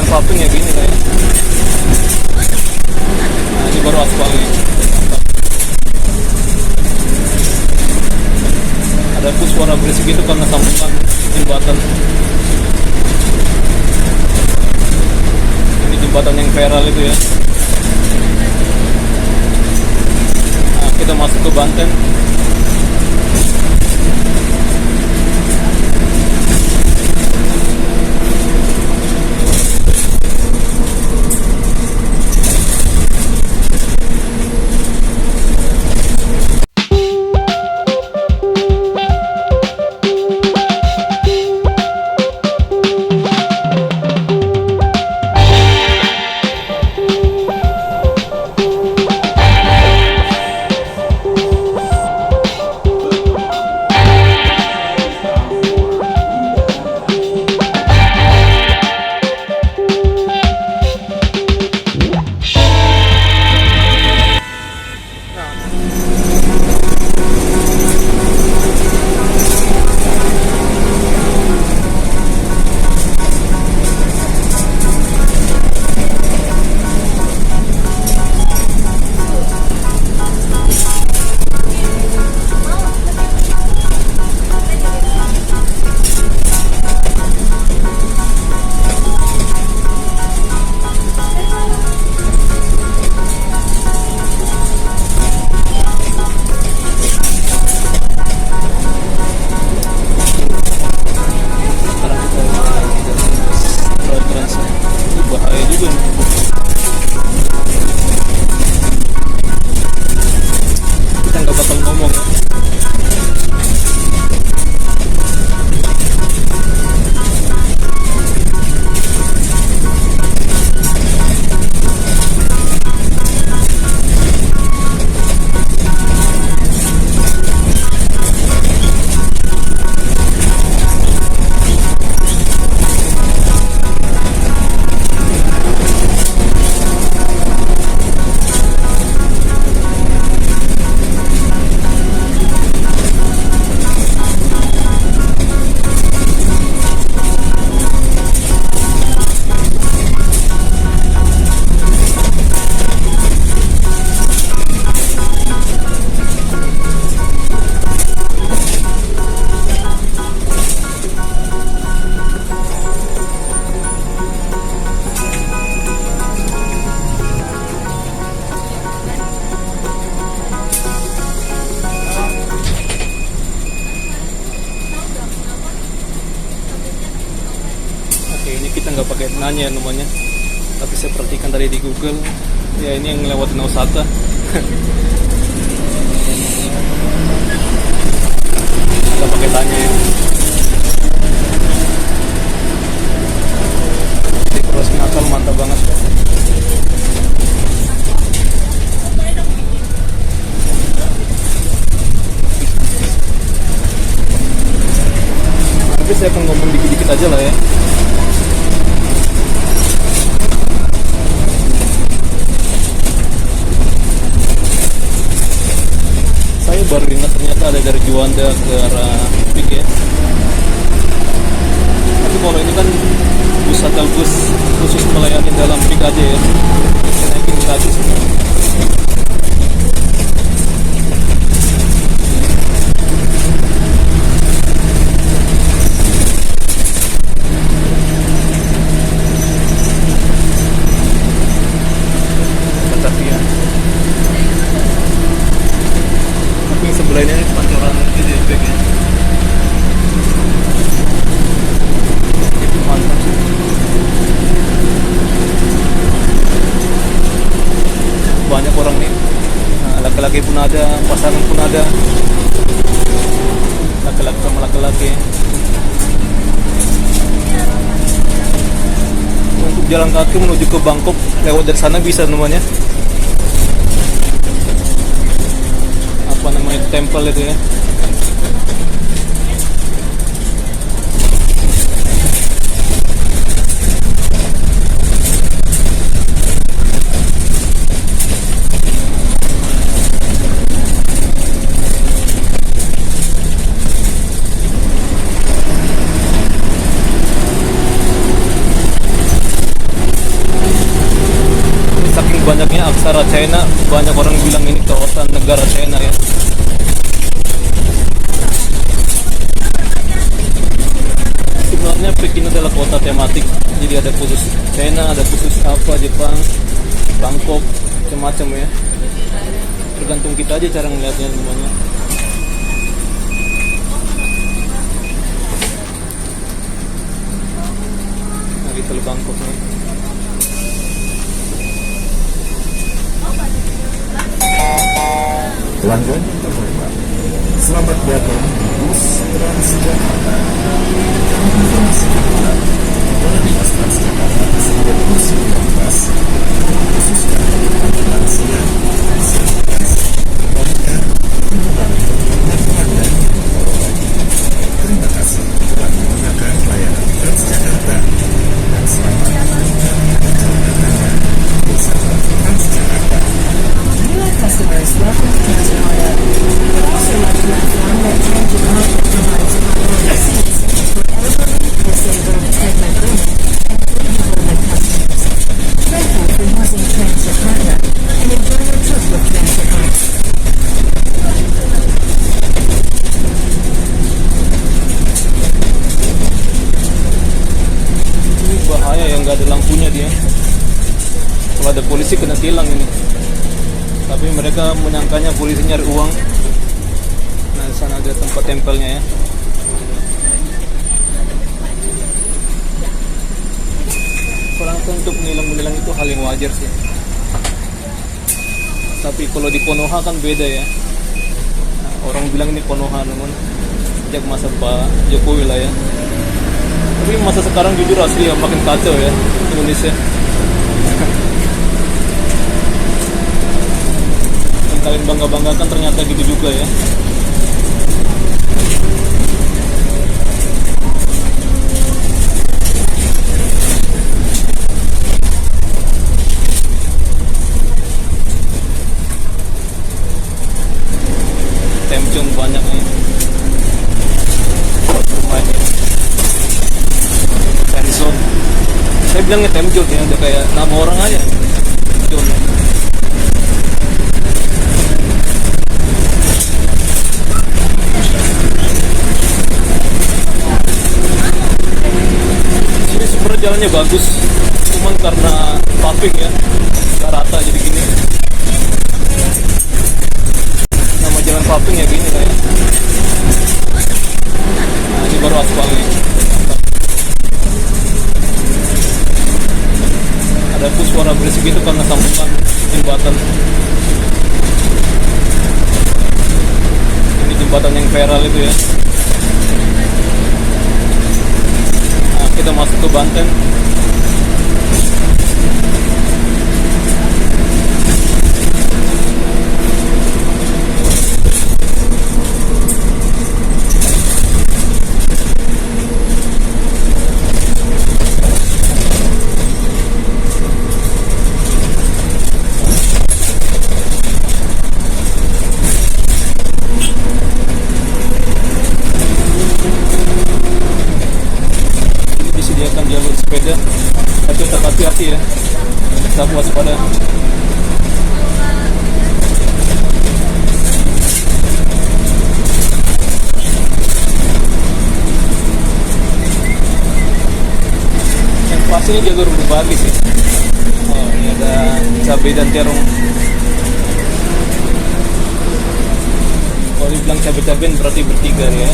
asfalting ya gini lah ya. Nah ini baru aspalnya. Ada pun suara berisik itu karena sambungan jembatan. Ini jembatan yang viral itu ya. Nah, kita masuk ke Banten. Kita nggak pakai nanya namanya, tapi saya perhatikan tadi di Google ya, ini yang ngelewatin Osaka. Nggak pakai tanya ya. Dekorasi nakal mantap banget. Tapi saya akan ngomong dikit-dikit aja lah ya. Baru ingat ternyata ada dari Juanda ke arah Pik ya. Tapi kalau ini kan bus shuttle bus khusus melayani dalam Pik aja ya, naikin gratis. Batavia. Sebelah ini pancoran gitu ya, Pik ya. Itu mantap sih. Banyak orang nih. Nah, laki-laki pun ada, pasangan pun ada. Laki-laki sama laki-laki. Untuk jalan kaki menuju ke Bangkok lewat dari sana bisa namanya. Apa namanya, temple itu ya. banyaknya aksara China, banyak orang bilang ini kawasan negara China ya. Sebenarnya Peking adalah kota tematik, jadi ada khusus China, ada khusus apa Jepang, Bangkok, macam-macam ya. Tergantung kita aja cara ngeliatnya semuanya. Nah, Little Bangkok nih. Pelanggan yang terhormat, selamat datang di bus Transjakarta. Kami informasikan ulang bahwa di bus Transjakarta tersedia kursi 15 khususkan bagi lansia, disabilitas, wanita, ibu-ibu, dan pelanggan yang membawa bayi. Terima kasih telah menggunakan layanan Transjakarta dan selamat menikmati perjalanan Anda bersama Transjakarta. New customers, welcome to Transjakarta. We would also like to inform that Transjakarta provides priority seats for elderly, disabled, pregnant women, and pre-development customers. Thank you for using Transjakarta and enjoy your trip with Transjakarta. Ini bahaya yang nggak ada lampunya dia. Kalau ada polisi kena tilang ini. Tapi mereka menyangkanya polisi nyari uang. Nah, di sana ada tempat tempelnya ya. Orang untuk menilang-menilang itu hal yang wajar sih. Tapi kalau di Konoha kan beda ya. Nah, orang bilang ini Konoha namun sejak masa Pak Jokowi lah ya. Tapi masa sekarang jujur asli ya makin kacau ya Indonesia. Kalian bangga-banggakan ternyata gitu juga ya. Temcun banyak nih rumahnya. Fanzone. Saya bilangnya temcun ya, udah kayak nama orang aja. Temcun. Jalannya bagus, cuman karena paving ya, nggak rata jadi gini. Nama jalan paving ya gini lah ya. Nah ini baru aspal nih. Ada pun suara berisik itu karena sambungan jembatan. Ini jembatan yang viral itu ya. Kita masuk ke Banten. Jalur sepeda, tapi tetap hati-hati ya, tetap waspada. Yang pasti ini jalur berbagi sih. Oh, ini ada cabai dan terong. Kalau dibilang cabai-cabai berarti bertiga ya.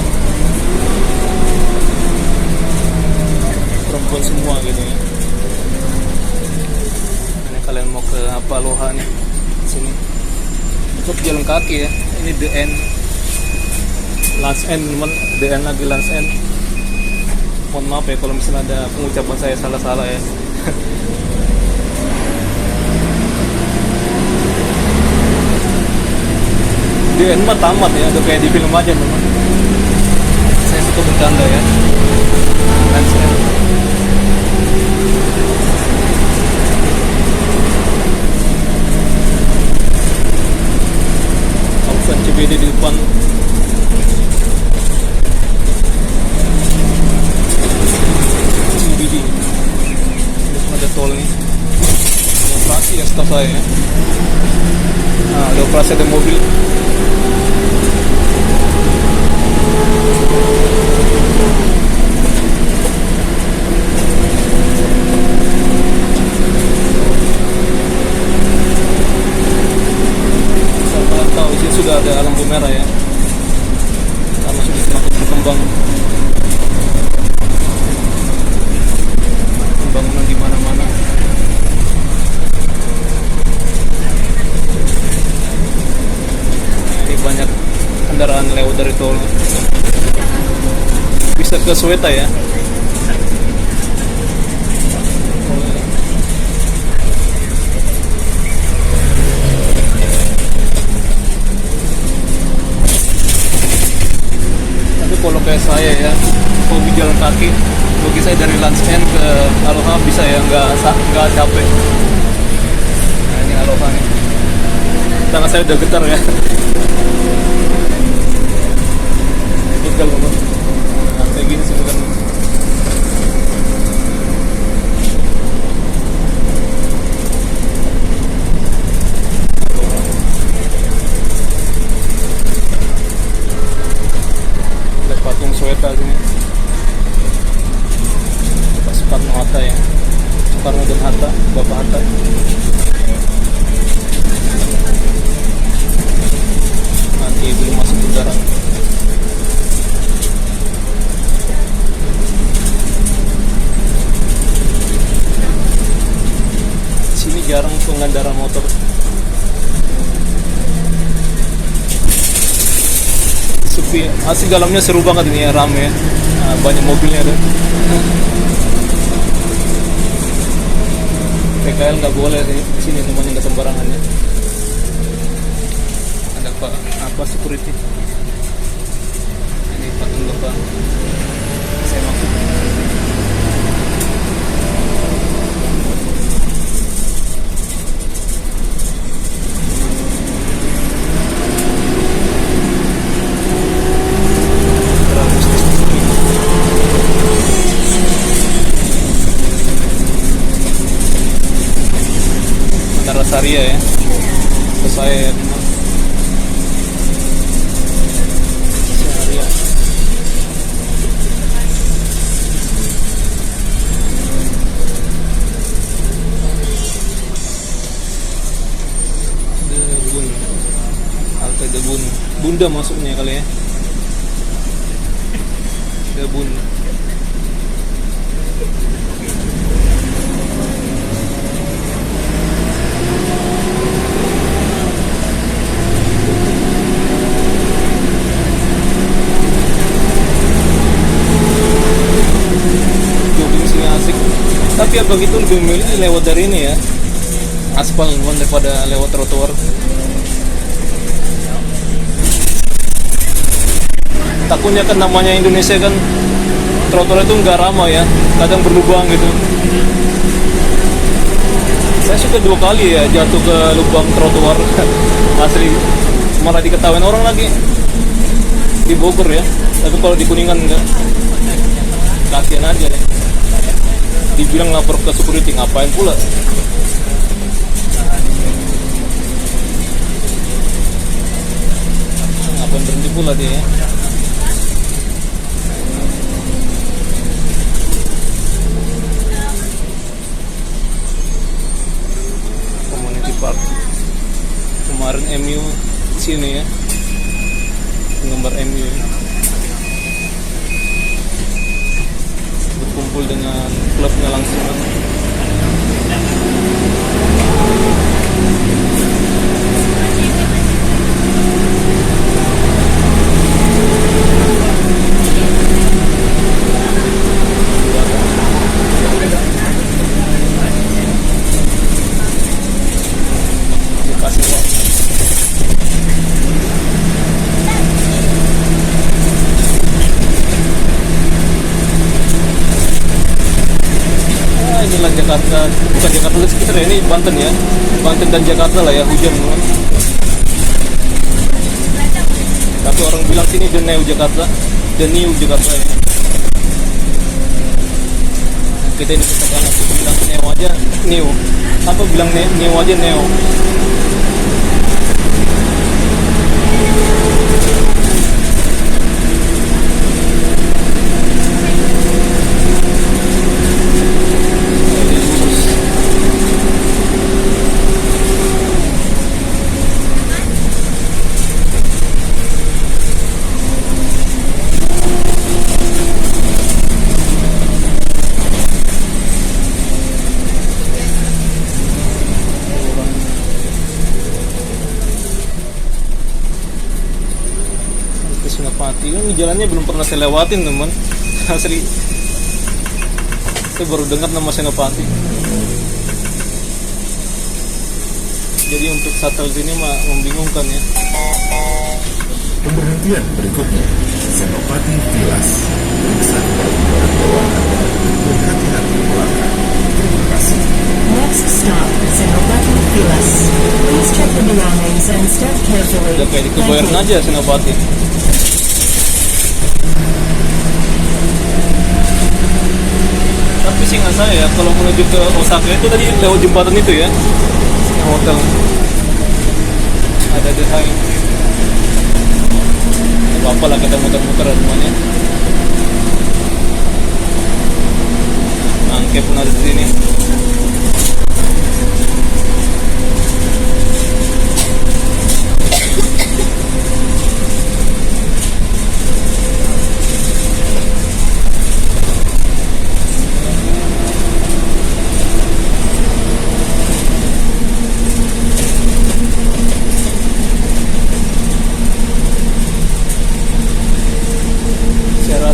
Perempuan semua gitu ya. Ini kalian mau ke apa Loha nih sini untuk jalan kaki ya. Ini the end, Lance End teman, the end lagi Lance End. Mohon maaf ya kalau misalnya ada pengucapan saya salah-salah ya. The end mah tamat ya, udah kayak di film aja teman. Saya suka bercanda ya. Lance End. CBD di depan. CBD ada tol nih yang operasi ya setahu saya ya. Nah, ada operasi, ada mobil. Kalian tahu sini sudah ada lampu merah ya, karena sudah semakin berkembang pembangunan di mana-mana. Ini banyak kendaraan lewat dari tol. Bisa ke Sweta ya. Tapi kalau kayak saya ya, hobi jalan kaki, bagi saya dari Land's End ke Aloha bisa ya, nggak capek. Nah ini Aloha nih, tangan saya udah getar ya. Begal banget. Nah, kayak gini sih bukan. Ada patung Sweta sini. Soekarno-Hatta ya, Soekarno dan Hatta, Bapak Hatta. Nanti belum masuk udara. Sini jarang pengendara motor. Sepi, asli dalamnya seru banget ini ya, rame ya. Nah, banyak mobilnya ada. PKL nggak boleh di sini, namanya nggak sembarangan ya. Ada apa security? Ini patung depan. Saya masuk. Saria ya, ke saya ya, Saria. Debun, halte Debun, Bunda masuknya kali ya, Debun. Tapi ya begitu lebih memilih lewat dari ini ya, aspal daripada lewat trotoar. Takutnya kan namanya Indonesia kan, trotoar itu nggak ramah ya, kadang berlubang gitu. Saya sudah 2 kali ya jatuh ke lubang trotoar. Asli, malah diketawain orang lagi di Bogor ya, tapi kalau di Kuningan enggak, kasihan aja deh. Dibilang lapor ke security, ngapain pula? Ngapain berhenti pula dia ya? Community Park. Kemarin MU sini ya, penggemar MU ya, berkumpul dengan klubnya langsung. Kasih waktu. Inilah Jakarta, bukan Jakarta sekitar ya, ini Banten ya, Banten dan Jakarta lah ya, hujan. Tapi orang bilang sini the new Jakarta ya. Kita ini kita bilang new aja, new. apa bilang Neo aja Neo. Senopati ini jalannya belum pernah saya lewatin teman. Asli saya baru dengar nama Senopati. Jadi untuk shuttle sini mah membingungkan ya. Pemberhentian berikutnya, Senopati Vilas. Periksa kembali barang bawaan Anda dan hati-hati melangkah. Terima kasih. Next stop, Senopati Vilas. Please check your belongings and step carefully. Udah kayak Thank dikebayarin you. aja Senopati. Tapi seingat saya kalau menuju ke Osaka itu tadi lewat jembatan itu ya, hotel ada The High. Apa lah kita muter-muter semuanya. Angke pun ada di sini.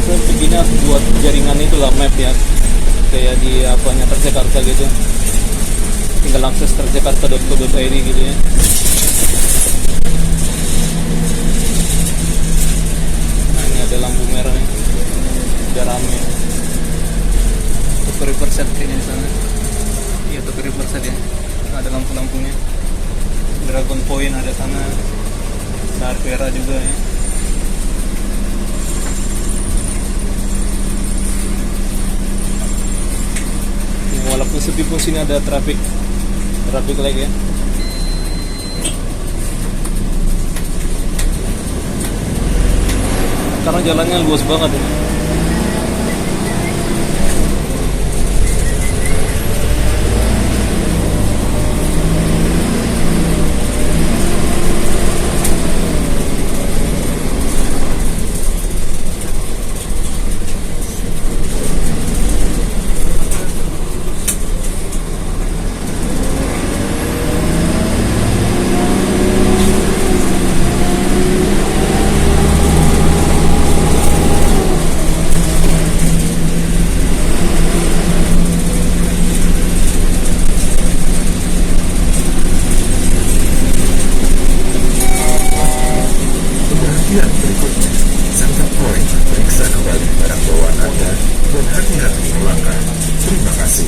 Begini harus buat jaringan itulah map ya, kayak di apanya Transjakarta gitu, tinggal akses transjakarta.co.id gitu ya. Nah ini ada lampu merah nih, udah rame. Tokyo Riverside kayaknya di sana. Iya Tokyo Riverside ya, ada lampu-lampunya. Dragon Point ada sana, Narvera juga ya. Walaupun sepi pun sini ada traffic light ya. Karena jalannya luas banget ini. Pemberhentian berikutnya, Center Point. Periksa kembali barang bawaan Anda dan hati-hati melangkah. Terima kasih.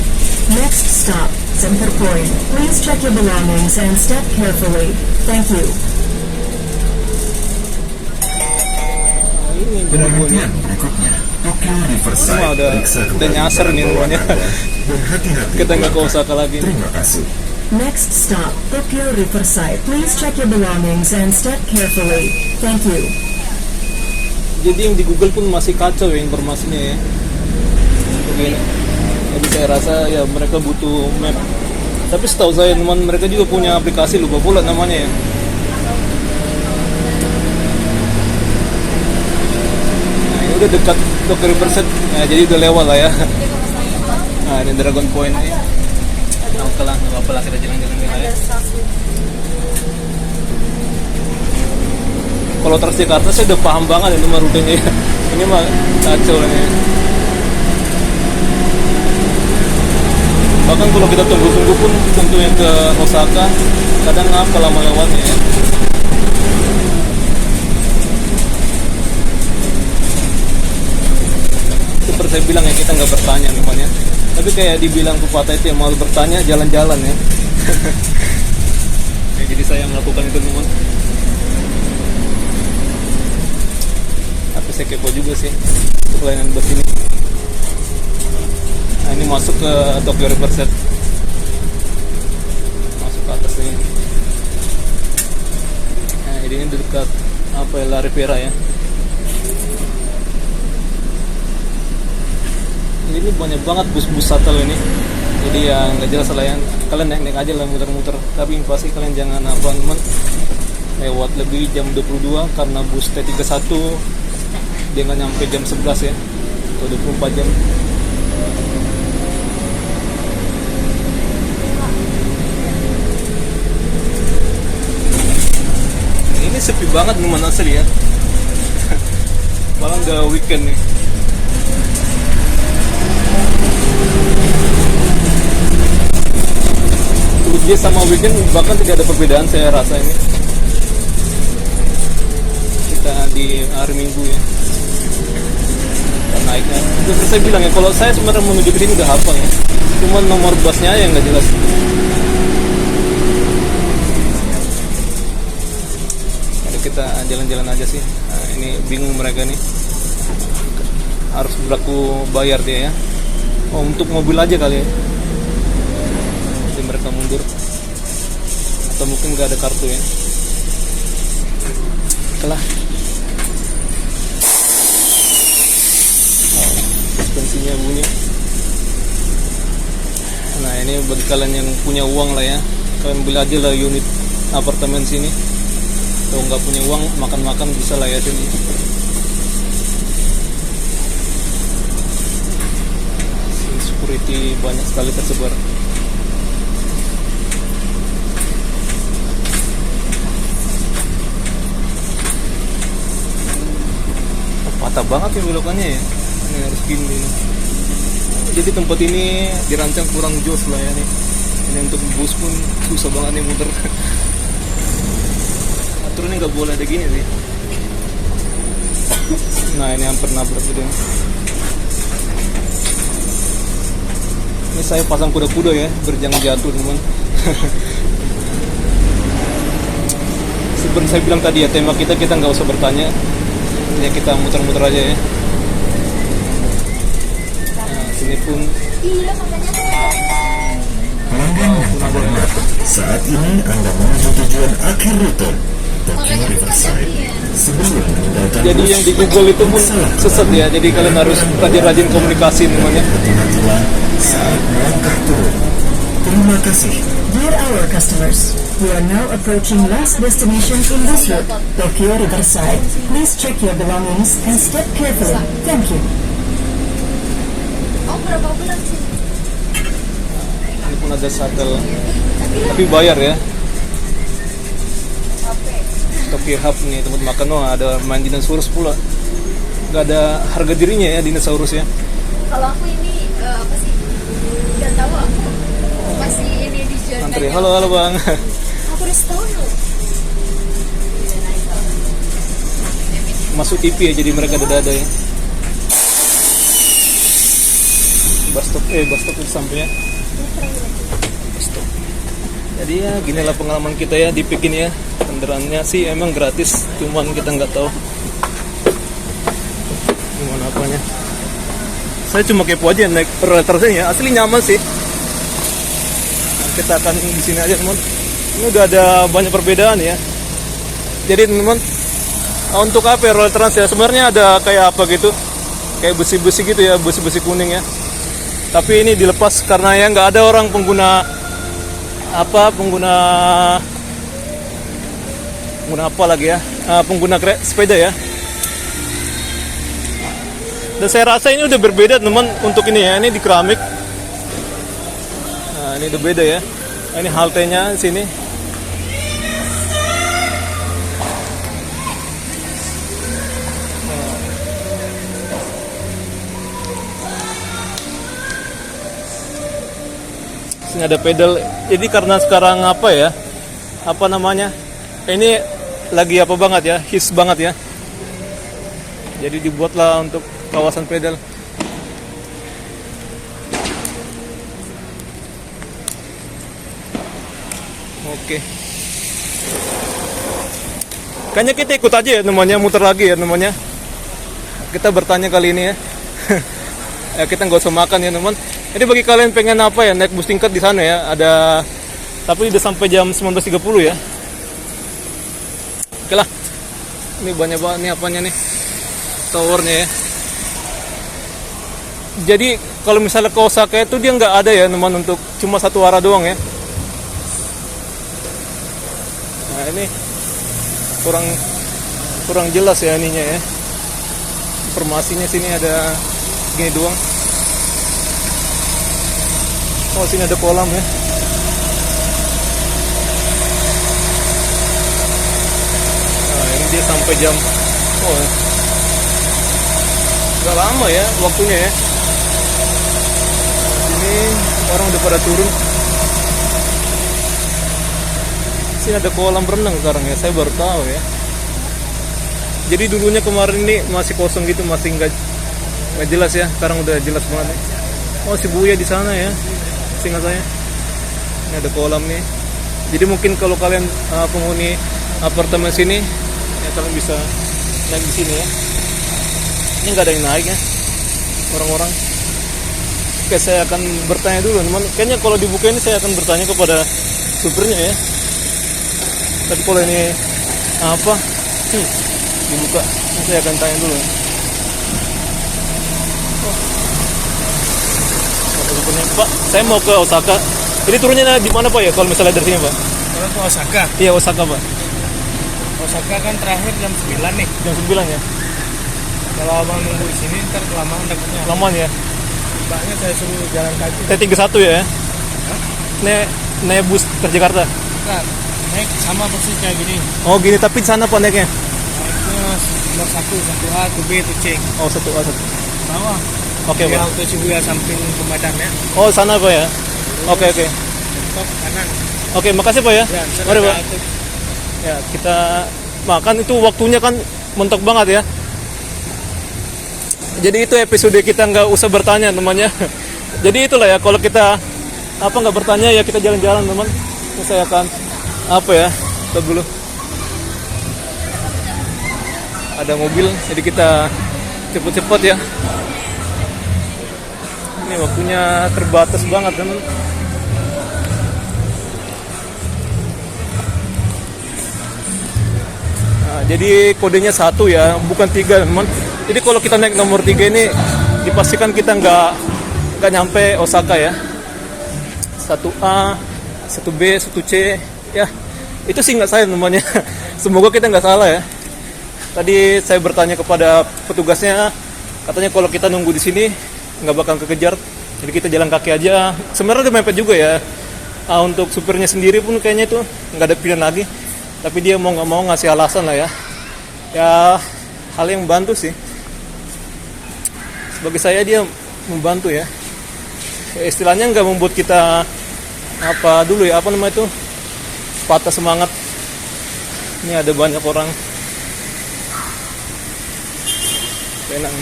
Next stop, Center Point. Please check your belongings and step carefully. Thank you. Nah, ini Pemberhentian berikutnya, Tokyo Riverside. Wah, udah Periksa kembali nyasar barang nih bawaan rumahnya. Anda dan hati-hati Kita nggak ke melangkah. Osaka lagi nih. Terima kasih. Next stop, Tokyo Riverside. Please check your belongings and step carefully. Thank you. Jadi yang di Google pun masih kacau ya informasinya ya. Oke. Jadi saya rasa ya mereka butuh map. Tapi setahu saya teman mereka juga punya aplikasi, lupa pula namanya ya. Nah ini udah dekat Tokyo Riverside, nah, jadi udah lewat lah ya. Nah ini Dragon Point ini. Nah, oke lah, nggak apa-apa lah kita jalan-jalan ya. Kalau Transjakarta saya udah paham banget itu mah rutenya ya. Ini mah kacau ini. Bahkan kalau kita tunggu-tunggu pun untuk yang ke Osaka kadang ngapa lama lewatnya ya. Seperti saya bilang ya, kita nggak bertanya namanya. Tapi kayak dibilang pepatah itu yang mau bertanya jalan-jalan ya. Ya jadi saya melakukan itu teman. Tapi saya kepo juga sih untuk layanan bus ini. Nah ini masuk ke Tokyo Riverside. Jadi ini dekat apa ya, La Riviera ya. Ini banyak banget bus-bus shuttle ini. Jadi ya nggak jelas lah ya. Kalian naik-naik aja lah, muter-muter. Tapi yang pasti kalian jangan apa teman lewat lebih jam 22, karena bus T31 dia nggak nyampe jam 11 ya, atau 24 jam. Ini sepi banget Numan asli ya. Malah nggak weekend nih. Weekday sama weekend bahkan tidak ada perbedaan saya rasa ini. Kita di hari Minggu ya. Naiknya. Terus saya bilang ya, kalau saya sebenarnya menuju ke sini udah hafal ya. Cuman nomor busnya yang nggak jelas. Jadi kita jalan-jalan aja sih. Nah, ini bingung mereka nih. Harus berlaku bayar dia ya. Oh, untuk mobil aja kali ya. Jadi mereka mundur. Atau mungkin nggak ada kartu ya. Kalah. Suspensinya bunyi. Nah ini bagi kalian yang punya uang lah ya, kalian beli aja lah unit apartemen sini. Kalau nggak punya uang, makan-makan bisa lah ya sini. Security banyak sekali tersebar. Patah banget ya belokannya ya. Ini harus gini. Jadi tempat ini dirancang kurang jos lah ya nih. Ini untuk bus pun susah banget nih muter. Aturannya nggak boleh ada gini sih. Nah ini hampir nabrak gitu. Ini saya pasang kuda-kuda ya, berjangan jatuh teman. Seperti saya bilang tadi ya, tema kita nggak usah bertanya, ya kita muter-muter aja ya. Ini pun Pelanggan yang terhormat, saat ini Anda menuju tujuan akhir rute Tokyo Riverside. Sebelum meninggalkan jadi bus, yang di Google itu pun sesat ya. Jadi kalian harus rajin-rajin komunikasi namanya. hati-hatilah saat melangkah turun. Terima kasih. Dear our customers, we are now approaching last destination in this route, Tokyo Riverside. Please check your belongings and step carefully. Thank you. Oh, berapa bulan sih? Ini pun ada shuttle, tapi bayar ya. Tokyo Hub nih tempat makan. Oh, ada main dinosaurus pula. Gak ada harga dirinya ya dinosaurus ya. Kalau aku ini apa sih? Gak tahu aku masih ini di jalan. Antri. Halo bang. Aku udah setahun loh. Masuk TV ya, jadi mereka ada ya. Bus stop itu sampingnya. Bus stop. Jadi ya ginilah pengalaman kita ya di Pekin ya. Kendaraannya sih emang gratis, cuman kita nggak tahu gimana apanya. Saya cuma kepo aja naik roller ya, asli nyaman sih. Nah, kita akan di sini aja teman. Ini udah ada banyak perbedaan ya. Jadi teman, untuk apa ya roller trans ya? Sebenarnya ada kayak apa gitu, kayak besi-besi gitu ya, besi-besi kuning ya. Tapi ini dilepas karena ya nggak ada orang pengguna apa lagi ya, pengguna sepeda ya. Dan saya rasa ini udah berbeda teman untuk ini ya, ini di keramik. Nah ini udah beda ya. Nah, ini haltenya sini. Sini ada pedal. Jadi karena sekarang apa ya, apa namanya, ini lagi apa banget ya, hits banget ya. Jadi dibuatlah untuk kawasan pedal. Oke. Kayaknya kita ikut aja ya namanya, muter lagi ya namanya. Kita bertanya kali ini ya. Ya kita nggak usah makan ya teman. Jadi bagi kalian pengen apa ya, naik bus tingkat di sana ya, ada, tapi udah sampai jam 19.30 ya. Oke lah. Ini banyak banget nih apanya nih. Towernya ya. Jadi kalau misalnya ke Osaka itu dia nggak ada ya teman untuk cuma satu arah doang ya. Nah ini kurang jelas ya ininya ya. Informasinya sini ada gini doang. Oh sini ada kolam ya. Nah ini dia sampai jam. Oh nggak lama ya waktunya ya. Sini orang udah pada turun. Sini ada kolam renang sekarang ya, saya baru tahu ya. Jadi dulunya kemarin ini masih kosong gitu, masih nggak jelas ya. Sekarang udah jelas banget. Oh Shibuya di sana ya, seingat saya. Ini ada kolam nih. Jadi mungkin kalau kalian penghuni apartemen sini, ya kalian bisa naik di sini ya. Ini nggak ada yang naik ya, orang-orang. Oke, saya akan bertanya dulu, teman. Kayaknya kalau dibuka ini saya akan bertanya kepada supirnya ya. Tapi kalau ini apa? Dibuka, saya akan tanya dulu. Pak, saya mau ke Osaka. Jadi turunnya di mana Pak ya? Kalau misalnya dari sini Pak? Kalau ke Osaka, Iya Osaka Pak. Osaka kan terakhir jam 9 nih. Jam 9 ya. Kalau abang nunggu di sini ntar kelamaan takutnya. Lamaan ya. Mbaknya saya suruh jalan kaki. T31 ya. Naik bus Transjakarta. Bentar, naik sama persis kayak gini. Oh gini, tapi di sana Pak naiknya. Naiknya nomor 1A, 1B, 1C. Oh 1A 1. Bawah. Oke Di Pak. Auto Shibuya samping pemadam ya. Oh sana Pak ya. Oke. Top kanan. Oke, makasih Pak ya. Ya, ntar Mari ada Pak. auto. Ya kita makan itu waktunya kan mentok banget ya. Jadi itu episode kita nggak usah bertanya temannya. Jadi itulah ya, kalau kita nggak bertanya ya kita jalan-jalan teman. Ini saya akan ya? Stop dulu. Ada mobil, jadi kita cepet-cepet ya. Ini waktunya terbatas banget teman. Nah, jadi kodenya 1 ya, bukan 3 teman. Jadi kalau kita naik nomor 3 ini dipastikan kita nggak nyampe Osaka ya. 1A, 1B, 1C ya. Itu sih nggak saya namanya. Semoga kita nggak salah ya. Tadi saya bertanya kepada petugasnya, katanya kalau kita nunggu di sini nggak bakal kekejar. Jadi kita jalan kaki aja. Sebenarnya udah mepet juga ya. Untuk supirnya sendiri pun kayaknya itu nggak ada pilihan lagi. Tapi dia mau nggak mau ngasih alasan lah ya. Ya hal yang membantu sih. Bagi saya dia membantu ya. Istilahnya nggak membuat kita patah semangat. Ini ada banyak orang. Penang.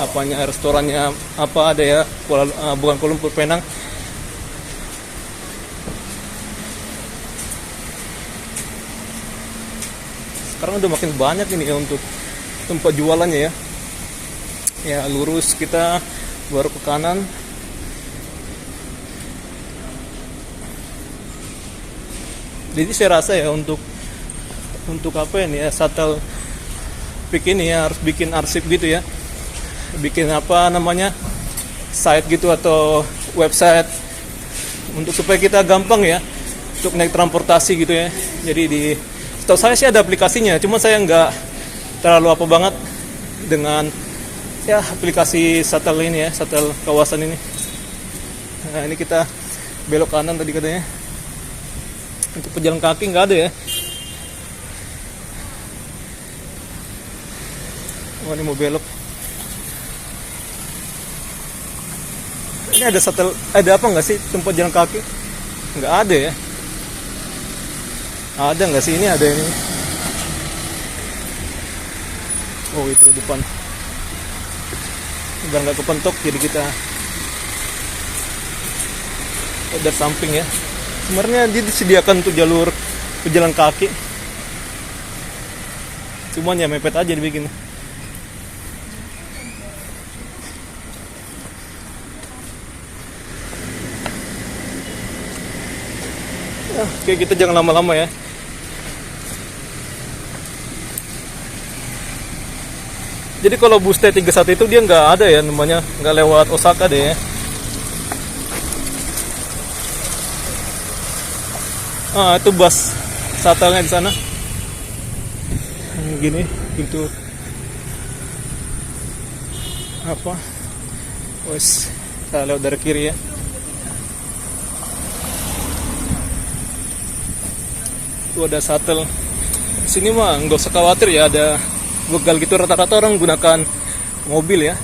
Apanya restorannya apa ada ya? Bukan Kuala Lumpur, Penang. Sekarang udah makin banyak ini ya untuk tempat jualannya ya. Ya lurus kita baru ke kanan. Jadi saya rasa ya untuk apa ini ya, shuttle pick ini ya harus bikin arsip gitu ya. Bikin site gitu atau website untuk supaya kita gampang ya untuk naik transportasi gitu ya. Jadi setahu saya sih ada aplikasinya, cuma saya nggak terlalu banget dengan ya aplikasi shuttle ini ya, shuttle kawasan ini. Nah ini kita belok kanan tadi katanya. Untuk pejalan kaki nggak ada ya. Oh ini mau belok. Ini ada shuttle, ada apa nggak sih tempat jalan kaki? Nggak ada ya. Ada nggak sih? Ini ada ini. Oh itu depan. Biar nggak kepentok jadi kita dari samping ya. Sebenarnya dia disediakan untuk jalur pejalan kaki. Cuman ya mepet aja dibikin. Oke, kita jangan lama-lama ya. Jadi kalau bus T31 itu dia nggak ada ya namanya, nggak lewat Osaka deh ya. Itu bus shuttle-nya di sana. Gini, pintu apa? Wes, kita lewat dari kiri ya. Itu ada shuttle. Sini mah nggak usah khawatir ya, ada begal gitu, rata-rata orang gunakan mobil ya.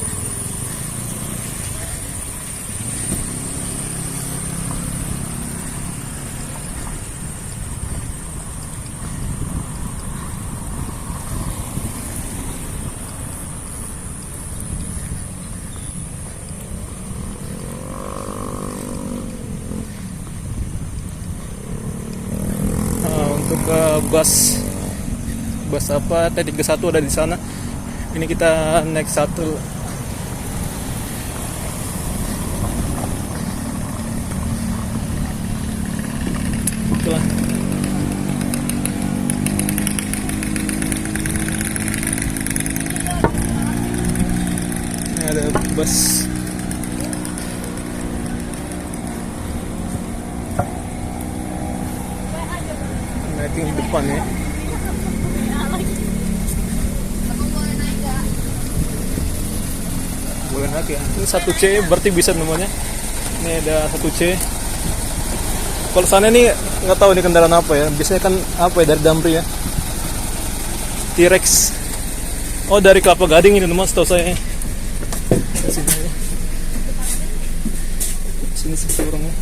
Untuk bus apa T31 ada di sana. Ini kita naik shuttle. Itulah. Ini ada bus. Naikin depan ya. Boleh naik ya. Ini 1C berarti bisa namanya. Ini ada 1C. Kalau sana nih nggak tahu ini kendaraan apa ya. Biasanya kan apa ya, dari Damri ya. T-Rex. Oh, dari Kelapa Gading ini teman, setahu saya. Sini ya. Sini sih orangnya.